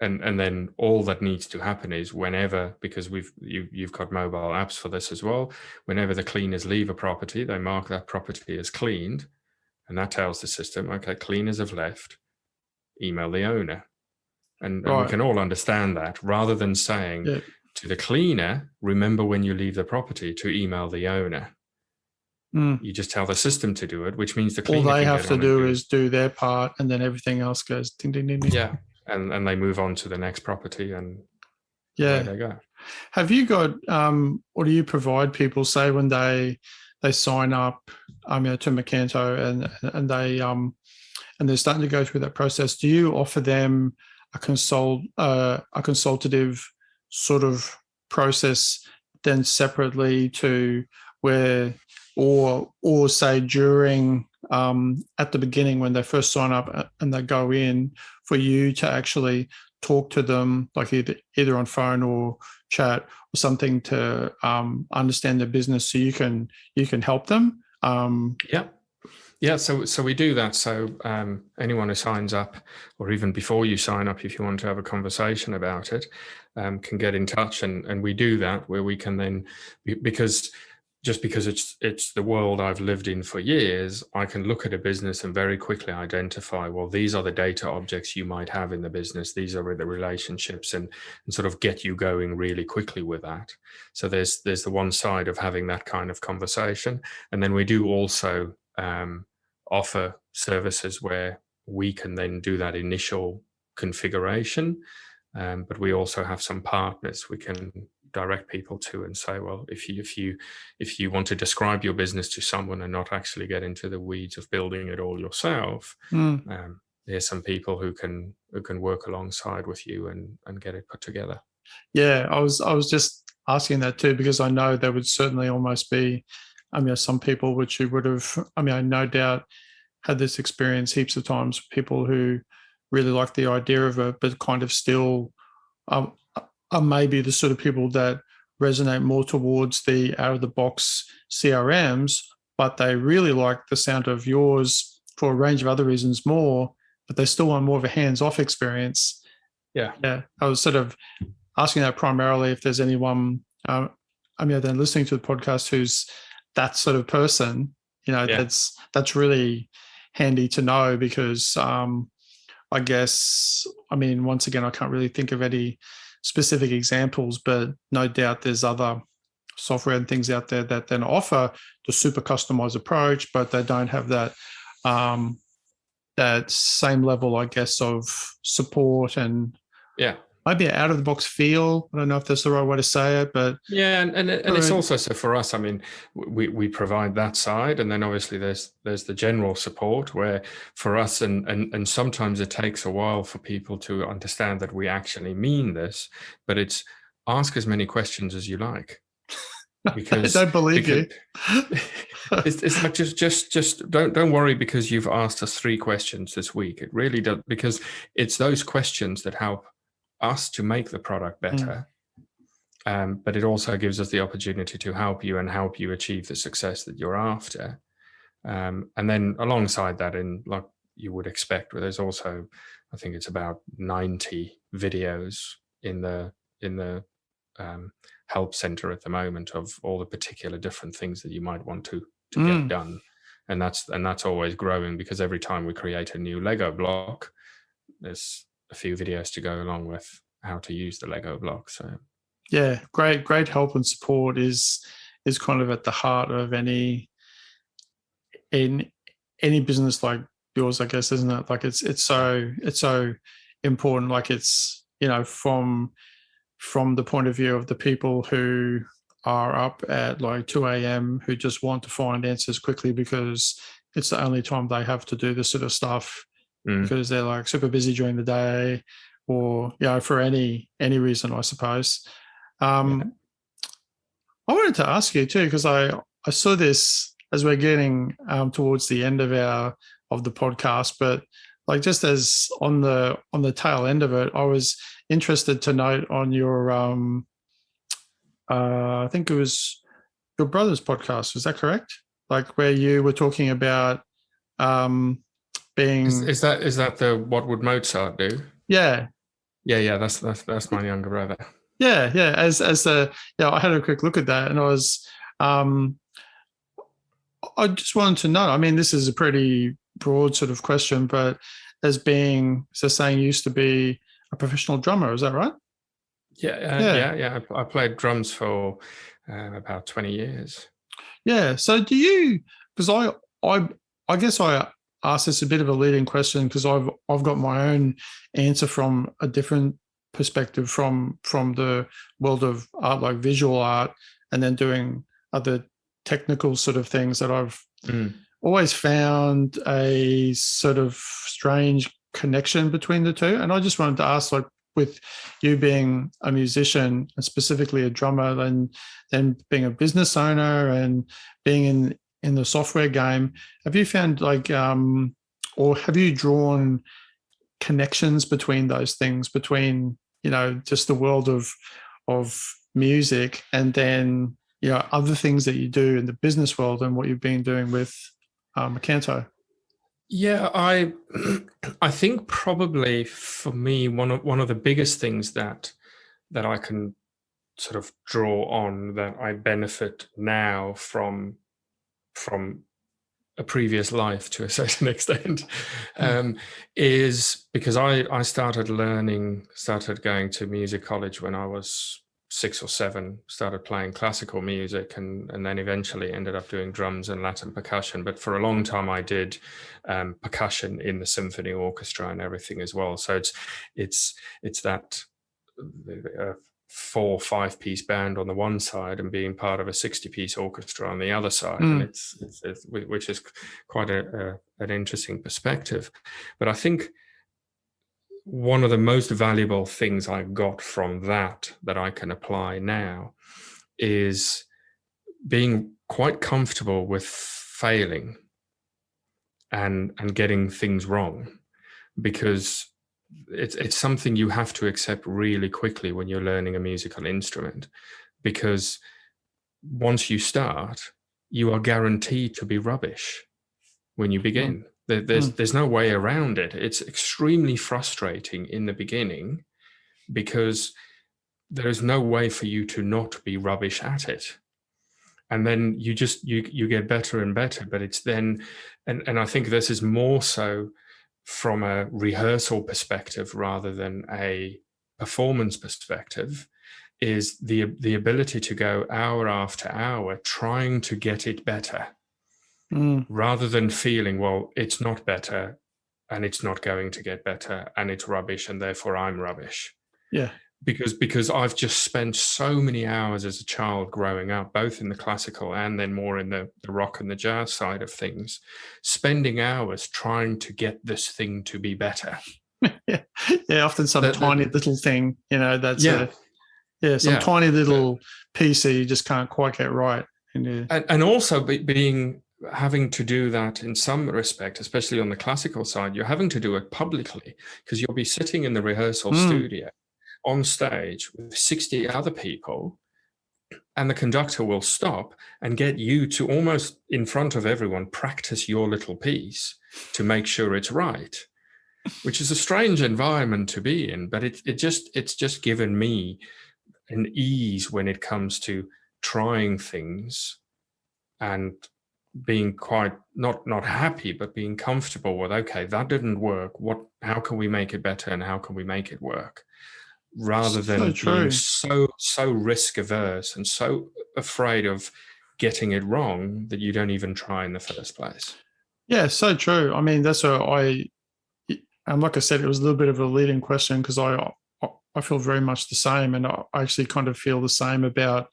And then all that needs to happen is whenever, because you've got mobile apps for this as well, whenever the cleaners leave a property, they mark that property as cleaned, and that tells the system, okay, cleaners have left, email the owner. And we can all understand that, rather than saying to the cleaner, remember when you leave the property to email the owner. You just tell the system to do it, which means the cleaner all they have to do is do their part, and then everything else goes ding, ding, ding, ding. Yeah, and they move on to the next property, and away they go. Have you got, or do you provide people, say when they sign up, to Mercanto, and they're starting to go through that process? Do you offer them a consultative sort of process then separately to where, or say during at the beginning when they first sign up and they go in, for you to actually talk to them, like either on phone or chat or something, to understand their business, so you can help them? Yeah, so we do that. So anyone who signs up, or even before you sign up, if you want to have a conversation about it, can get in touch, and we do that, where we can then, because it's the world I've lived in for years, I can look at a business and very quickly identify, well, these are the data objects you might have in the business, these are the relationships, and sort of get you going really quickly with that. So there's the one side of having that kind of conversation. And then we do also offer services where we can then do that initial configuration, but we also have some partners we can direct people to and say, well, if you want to describe your business to someone and not actually get into the weeds of building it all yourself, there's some people who can work alongside with you and get it put together. Yeah, I was just asking that too, because I know there would certainly almost be, some people which you would have, I no doubt had this experience heaps of times, people who really like the idea of it, but kind of still are maybe the sort of people that resonate more towards the out-of-the-box CRMs, but they really like the sound of yours for a range of other reasons more, but they still want more of a hands-off experience. Yeah. I was sort of asking that primarily if there's anyone, then listening to the podcast who's that sort of person, that's really handy to know, because I guess, once again, I can't really think of any specific examples, but no doubt there's other software and things out there that then offer the super customized approach, but they don't have that that same level, I guess, of support and maybe an out of the box feel. I don't know if that's the right way to say it, but and it's also, so for us, we provide that side, and then obviously there's the general support, where for us, and sometimes it takes a while for people to understand that we actually mean this, but it's ask as many questions as you like. Because I don't believe you. It's like just don't worry because you've asked us 3 questions this week. It really does, because it's those questions that help us to make the product better, but it also gives us the opportunity to help you and help you achieve the success that you're after. And then alongside that, in like you would expect, where there's also, I think it's about 90 videos in the help center at the moment of all the particular different things that you might want to get done, and that's always growing, because every time we create a new Lego block, there's a few videos to go along with how to use the Lego block. So yeah, great help and support is kind of at the heart of any business like yours, I guess, isn't it? Like it's so important. Like it's, from the point of view of the people who are up at like 2 a.m. who just want to find answers quickly because it's the only time they have to do this sort of stuff. because they're like super busy during the day, or for any reason, I suppose. I wanted to ask you too, because I saw this as we're getting towards the end of the podcast, but like just as on the tail end of it, I was interested to note on your I think it was your brother's podcast. Was that correct? Like where you were talking about being Is that the What Would Mozart Do? Yeah. That's my younger brother. Yeah. I had a quick look at that, and I was I just wanted to know. I mean, this is a pretty broad sort of question, but as saying you used to be a professional drummer, is that right? Yeah. I played drums for about 20 years. Yeah. So do you? Because I guess I asked this a bit of a leading question because I've got my own answer from a different perspective from the world of art, like visual art, and then doing other technical sort of things that I've always found a sort of strange connection between the two. And I just wanted to ask, like, with you being a musician and specifically a drummer, and then being a business owner and being in the software game, have you found like, or have you drawn connections between those things, between, just the world of music and then, other things that you do in the business world and what you've been doing with Macanto? Yeah, I think probably for me one of the biggest things that I can sort of draw on that I benefit now from a previous life to a certain extent is because I started going to music college when I was 6 or 7, started playing classical music and then eventually ended up doing drums and Latin percussion. But for a long time I did percussion in the symphony orchestra and everything as well. So it's that 4 or 5 piece band on the one side and being part of a 60-piece orchestra on the other side, and it's which is quite an interesting perspective. But I think one of the most valuable things I got from that I can apply now is being quite comfortable with failing and getting things wrong, because it's something you have to accept really quickly when you're learning a musical instrument, because once you start, you are guaranteed to be rubbish when you begin. There's no way around it. It's extremely frustrating in the beginning because there is no way for you to not be rubbish at it. And then you get better and better, but it's then, and I think this is more so from a rehearsal perspective rather than a performance perspective, is the ability to go hour after hour trying to get it better, rather than feeling, well, it's not better and it's not going to get better and it's rubbish and therefore I'm rubbish. Yeah. Because I've just spent so many hours as a child growing up, both in the classical and then more in the rock and the jazz side of things, spending hours trying to get this thing to be better. Yeah, often some tiny little thing, that's some tiny little piece that you just can't quite get right. And also having to do that in some respect, especially on the classical side, you're having to do it publicly, because you'll be sitting in the rehearsal studio on stage with 60 other people, and the conductor will stop and get you to almost in front of everyone practice your little piece to make sure it's right, which is a strange environment to be in, but it's just given me an ease when it comes to trying things and being quite not happy, but being comfortable with, okay, that didn't work, how can we make it better and how can we make it work, rather than being so risk averse and so afraid of getting it wrong that you don't even try in the first place. Yeah, so true. I mean, that's what and like I said, it was a little bit of a leading question because I feel very much the same, and I actually kind of feel the same about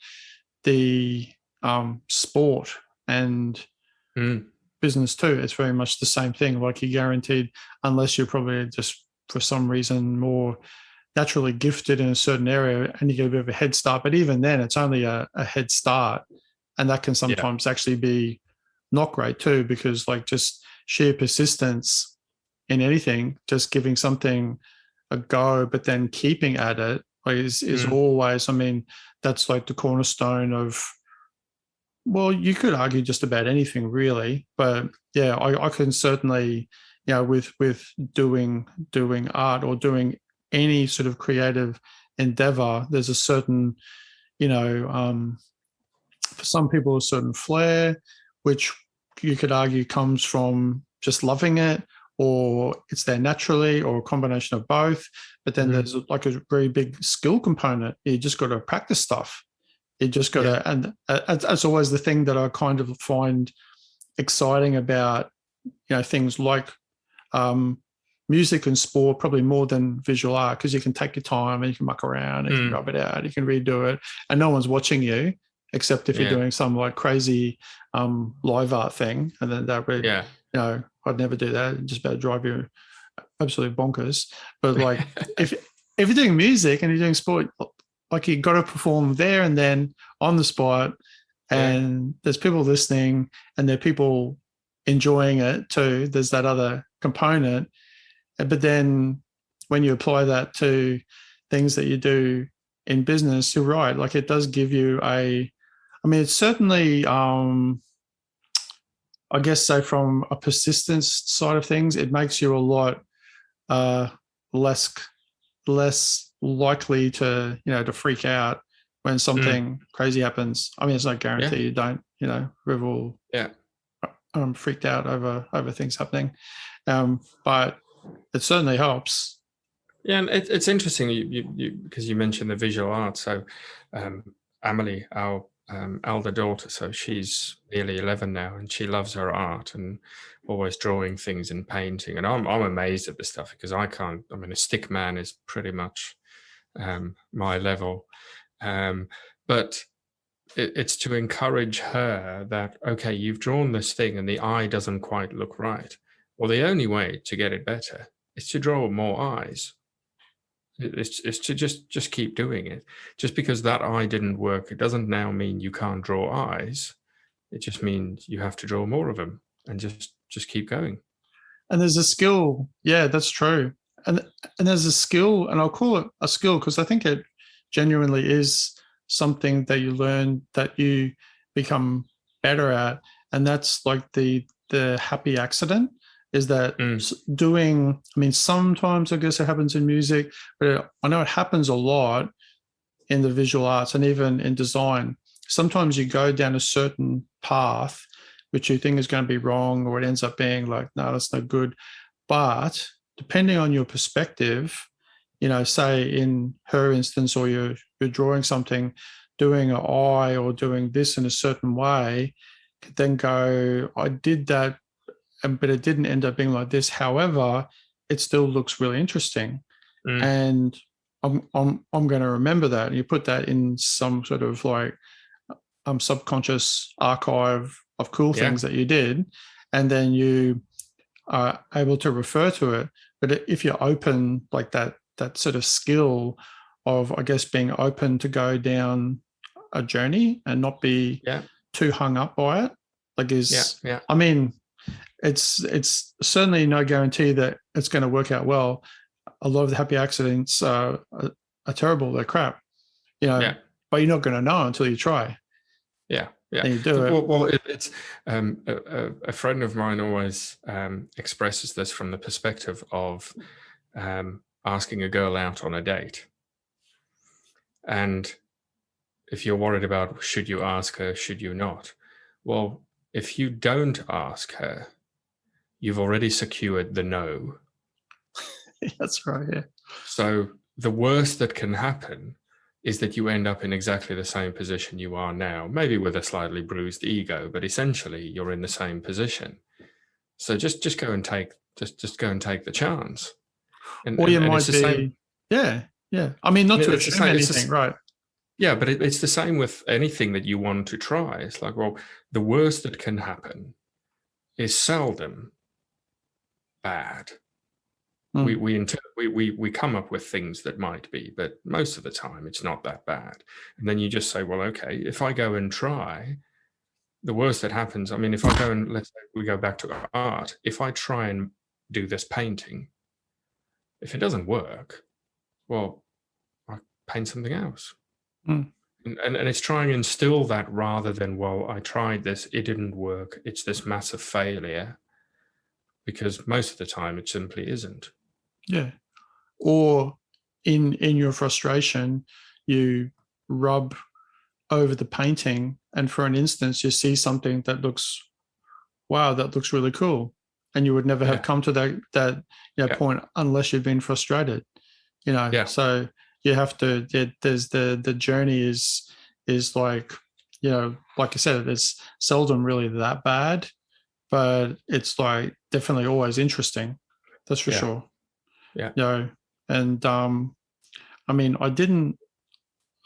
the sport and business too. It's very much the same thing. Like you're guaranteed, unless you're probably just for some reason more naturally gifted in a certain area and you get a bit of a head start. But even then, it's only a head start. And that can sometimes actually be not great too, because like just sheer persistence in anything, just giving something a go, but then keeping at it is always, I mean, that's like the cornerstone of, well, you could argue just about anything really, but yeah, I can certainly, you know, with doing art or doing any sort of creative endeavor, there's a certain, you know, for some people, a certain flair, which you could argue comes from just loving it, or it's there naturally, or a combination of both. But then there's like a very big skill component. You just got to practice stuff. You just got to, and that's always the thing that I kind of find exciting about, you know, things like music and sport, probably more than visual art, because you can take your time and you can muck around and you can rub it out, you can redo it, and no one's watching you except if you're doing some like crazy live art thing, and then that would, you know, I'd never do that. It'd just about drive you absolutely bonkers. But like if you're doing music and you're doing sport, like you got to perform there and then on the spot, and there's people listening and there are people enjoying it too. There's that other component. But then when you apply that to things that you do in business, you're right. Like it does give you I mean, it's certainly, I guess, say from a persistence side of things, it makes you a lot less likely to, you know, to freak out when something crazy happens. I mean, it's no guarantee you don't, you know, we've all freaked out over things happening, but it certainly helps. Yeah, and it's interesting you because you mentioned the visual art. So Amelie, our elder daughter, so she's nearly 11 now, and she loves her art and always drawing things and painting. And I'm amazed at the stuff, because I can't. I mean, a stick man is pretty much my level, but it's to encourage her that, okay, you've drawn this thing and the eye doesn't quite look right. Well, the only way to get it better is to draw more eyes. It's to just keep doing it. Just because that eye didn't work, it doesn't now mean you can't draw eyes. It just means you have to draw more of them and just keep going. And there's a skill. Yeah, that's true. And there's a skill, and I'll call it a skill because I think it genuinely is something that you learn, that you become better at. And that's like the happy accident. Is that doing, I mean, sometimes I guess it happens in music, but I know it happens a lot in the visual arts and even in design. Sometimes you go down a certain path, which you think is going to be wrong, or it ends up being like, no, that's no good. But depending on your perspective, you know, say in her instance, or you're drawing something, doing an eye or doing this in a certain way, could then go, I did that, but it didn't end up being like this. However, it still looks really interesting, and I'm going to remember that. And you put that in some sort of like subconscious archive of cool things that you did, and then you are able to refer to it. But if you're open, like that sort of skill of, I guess, being open to go down a journey and not be too hung up by it, like I mean, it's certainly no guarantee that it's going to work out well. A lot of the happy accidents are terrible. They're crap, you know, but you're not going to know until you try. Yeah. And you do it. Well, it's a friend of mine always expresses this from the perspective of asking a girl out on a date. And if you're worried about, should you ask her, should you not? Well, if you don't ask her, you've already secured the no. That's right, yeah. So the worst that can happen is that you end up in exactly the same position you are now, maybe with a slightly bruised ego, but essentially you're in the same position. So just go and take the chance. Or you might be, yeah. I mean, not to assume anything, right? Yeah, but it's the same with anything that you want to try. It's like, well, the worst that can happen is seldom bad. Mm. We come up with things that might be, but most of the time it's not that bad. And then you just say, well, okay, if I go and try, the worst that happens, I mean, if I go and, let's say we go back to art, if I try and do this painting, if it doesn't work, well, I paint something else. Mm. And it's trying to instill that rather than, well, I tried this, it didn't work, it's this massive failure, because most of the time it simply isn't. Yeah. Or in your frustration, you rub over the painting, and for an instance, you see something that looks, wow, that looks really cool, and you would never have come to that point unless you'd been frustrated. So you have to. There's the journey is like, like I said, it's seldom really that bad, but it's like definitely always interesting. That's for sure. Yeah. And I mean, I didn't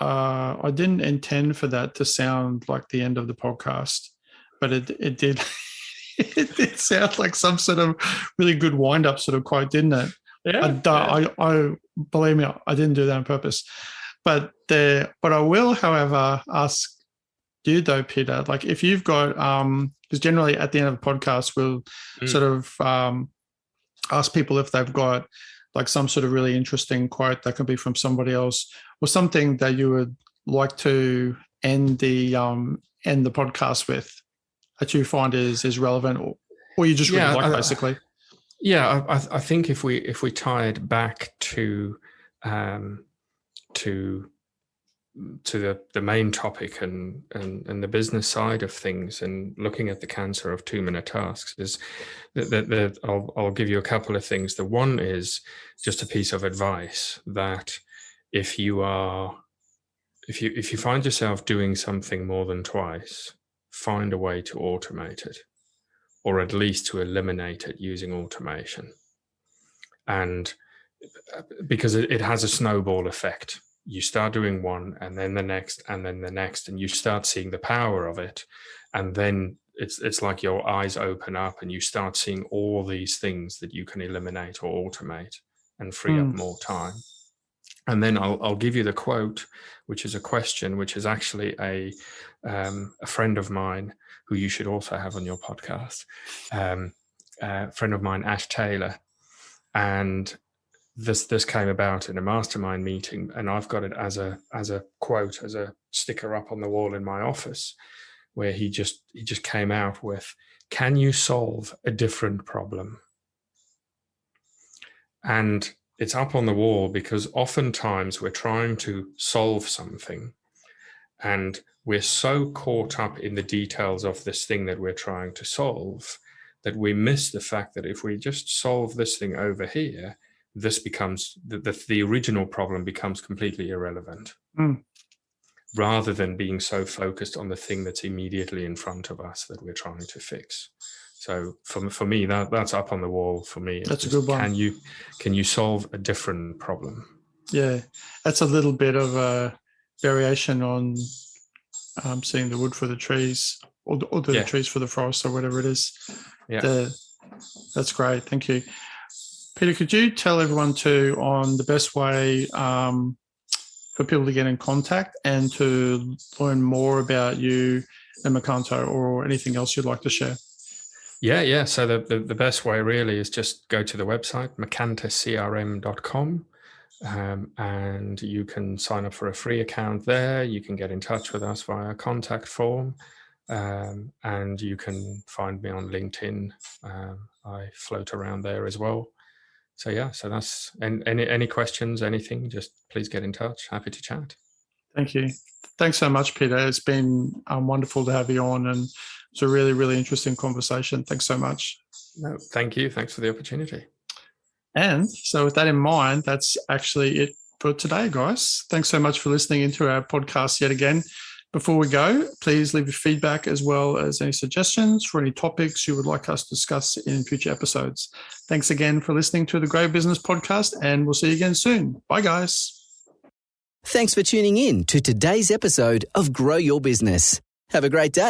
intend for that to sound like the end of the podcast, but it did. It did sound like some sort of really good wind-up sort of quote, didn't it? I believe me, I didn't do that on purpose. But I will, however, ask you though, Peter, like if you've got, because generally at the end of the podcast, we'll sort of ask people if they've got like some sort of really interesting quote that can be from somebody else, or something that you would like to end the podcast with, that you find is relevant, or you just really like, basically. Yeah, I think if we tie it back to the main topic and the business side of things, and looking at the cancer of 2-minute tasks, is that I'll give you a couple of things. The one is just a piece of advice that if you find yourself doing something more than twice, find a way to automate it, or at least to eliminate it using automation. And because it has a snowball effect. You start doing one, and then the next, and then the next, and you start seeing the power of it. And then it's like your eyes open up and you start seeing all these things that you can eliminate or automate and free up more time. And then I'll give you the quote, which is a question, which is actually a friend of mine who you should also have on your podcast, a friend of mine, Ash Taylor. And this came about in a mastermind meeting, and I've got it as a quote, as a sticker up on the wall in my office, where he just came out with, "Can you solve a different problem?" And it's up on the wall because oftentimes we're trying to solve something and we're so caught up in the details of this thing that we're trying to solve that we miss the fact that if we just solve this thing over here, this becomes the original problem becomes completely irrelevant, rather than being so focused on the thing that's immediately in front of us that we're trying to fix. So for me, that's up on the wall for me. That's a good one. Can you solve a different problem? Yeah, that's a little bit of a variation on seeing the wood for the trees, or the trees for the forest, or whatever it is. Yeah, that's great. Thank you. Peter, could you tell everyone on the best way for people to get in contact and to learn more about you and Macanto, or anything else you'd like to share? Yeah. So the best way really is just go to the website, macantacrm.com, and you can sign up for a free account there. You can get in touch with us via a contact form, and you can find me on LinkedIn. I float around there as well. So that's, and any questions, anything, just please get in touch. Happy to chat. Thank you. Thanks so much, Peter. It's been wonderful to have you on, and it's a really, really interesting conversation. Thanks so much. No, thank you. Thanks for the opportunity. And so with that in mind, that's actually it for today, guys. Thanks so much for listening into our podcast yet again. Before we go, please leave your feedback as well as any suggestions for any topics you would like us to discuss in future episodes. Thanks again for listening to the Grow Business Podcast, and we'll see you again soon. Bye, guys. Thanks for tuning in to today's episode of Grow Your Business. Have a great day.